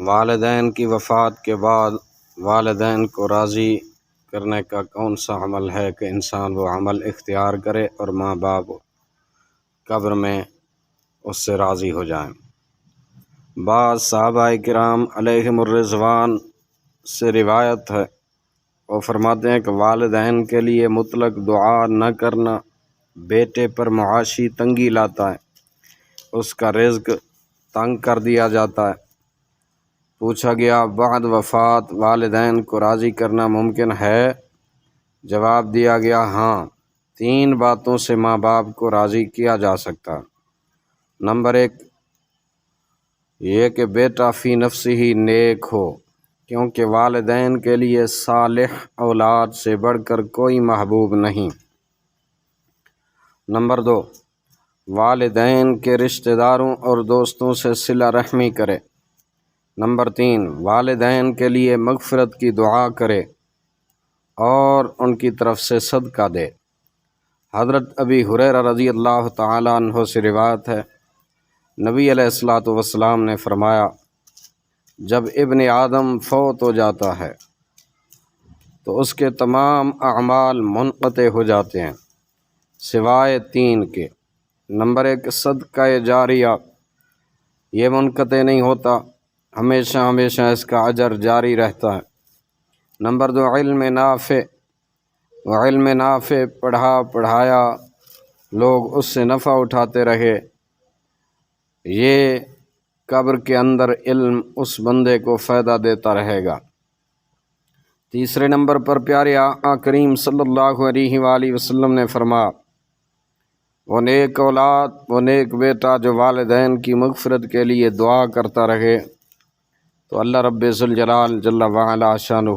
والدین کی وفات کے بعد والدین کو راضی کرنے کا کون سا عمل ہے کہ انسان وہ عمل اختیار کرے اور ماں باپ قبر میں اس سے راضی ہو جائیں؟ بعض صحابہ کرام علیہم الرضوان سے روایت ہے، وہ فرماتے ہیں کہ والدین کے لیے مطلق دعا نہ کرنا بیٹے پر معاشی تنگی لاتا ہے، اس کا رزق تنگ کر دیا جاتا ہے۔ پوچھا گیا بعد وفات والدین کو راضی کرنا ممکن ہے؟ جواب دیا گیا ہاں، 3 باتوں سے ماں باپ کو راضی کیا جا سکتا۔ نمبر 1 یہ کہ بیٹا فی نفسہ ہی نیک ہو، کیونکہ والدین کے لیے صالح اولاد سے بڑھ کر کوئی محبوب نہیں۔ نمبر 2 والدین کے رشتہ داروں اور دوستوں سے صلہ رحمی کرے۔ نمبر 3 والدین کے لیے مغفرت کی دعا کرے اور ان کی طرف سے صدقہ دے۔ حضرت ابی ہریرہ رضی اللہ تعالیٰ عنہ سے روایت ہے، نبی علیہ الصلوۃ والسلام نے فرمایا، جب ابن آدم فوت ہو جاتا ہے تو اس کے تمام اعمال منقطع ہو جاتے ہیں سوائے 3 کے۔ نمبر 1 صدقہ جاریہ، یہ منقطع نہیں ہوتا، ہمیشہ ہمیشہ اس کا اجر جاری رہتا ہے۔ نمبر 2 علم نافع، وہ علم نافع پڑھایا لوگ اس سے نفع اٹھاتے رہے، یہ قبر کے اندر علم اس بندے کو فائدہ دیتا رہے گا۔ تیسرے نمبر پر پیارے آقا کریم صلی اللہ علیہ وآلہ وسلم نے فرمایا، وہ نیک اولاد، وہ نیک بیٹا جو والدین کی مغفرت کے لیے دعا کرتا رہے تو اللہ رب ذوالجلال جل وعلا شانہ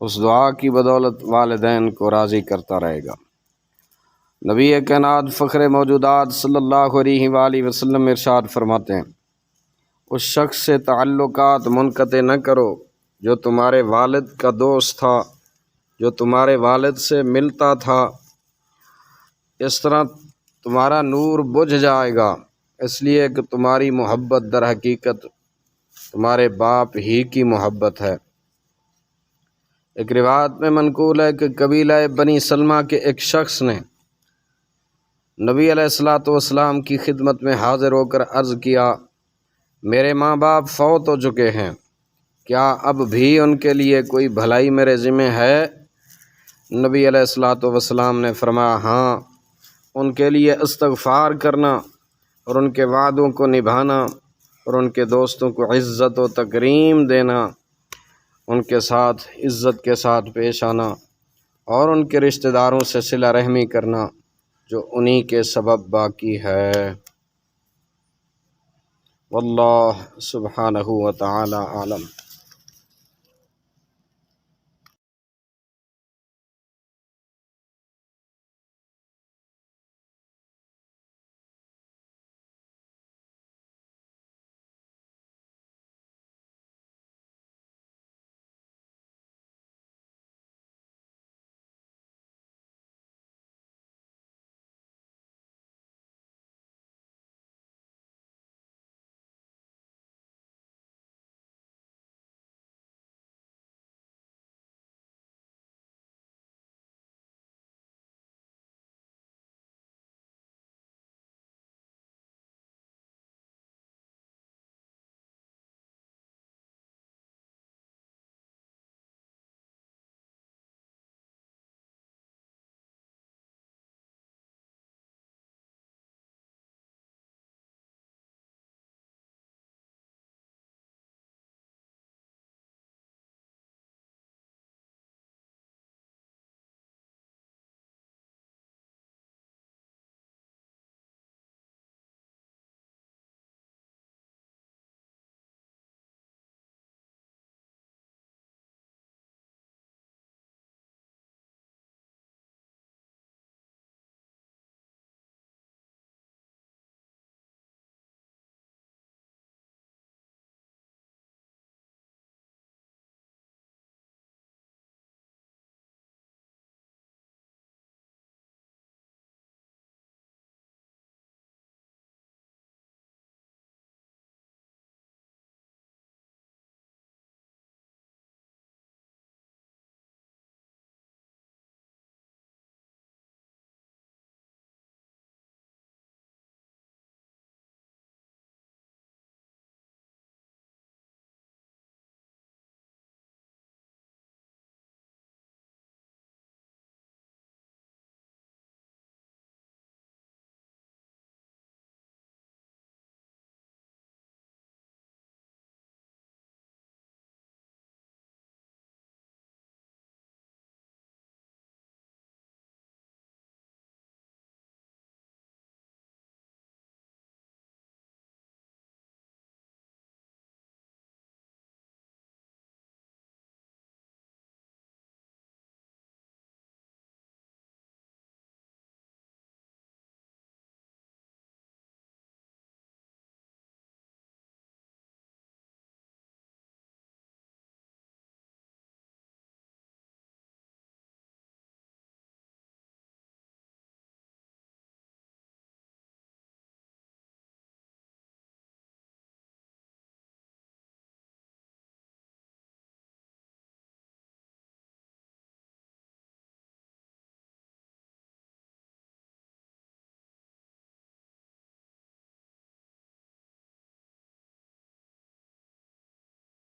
اس دعا کی بدولت والدین کو راضی کرتا رہے گا۔ نبی کائنات فخر موجودات صلی اللہ علیہ وآلہ وسلم ارشاد فرماتے ہیں، اس شخص سے تعلقات منقطع نہ کرو جو تمہارے والد کا دوست تھا، جو تمہارے والد سے ملتا تھا، اس طرح تمہارا نور بجھ جائے گا، اس لیے کہ تمہاری محبت در حقیقت تمہارے باپ ہی کی محبت ہے۔ ایک روایت میں منقول ہے کہ قبیلہ بنی سلمہ کے ایک شخص نے نبی علیہ الصلوۃ والسلام کی خدمت میں حاضر ہو کر عرض کیا، میرے ماں باپ فوت ہو چکے ہیں، کیا اب بھی ان کے لیے کوئی بھلائی میرے ذمہ ہے؟ نبی علیہ الصلوۃ والسلام نے فرمایا، ہاں، ان کے لیے استغفار کرنا اور ان کے وعدوں کو نبھانا اور ان کے دوستوں کو عزت و تکریم دینا، ان کے ساتھ عزت کے ساتھ پیش آنا اور ان کے رشتہ داروں سے صلہ رحمی کرنا جو انہی کے سبب باقی ہے۔ واللہ سبحانہ و تعالی عالم۔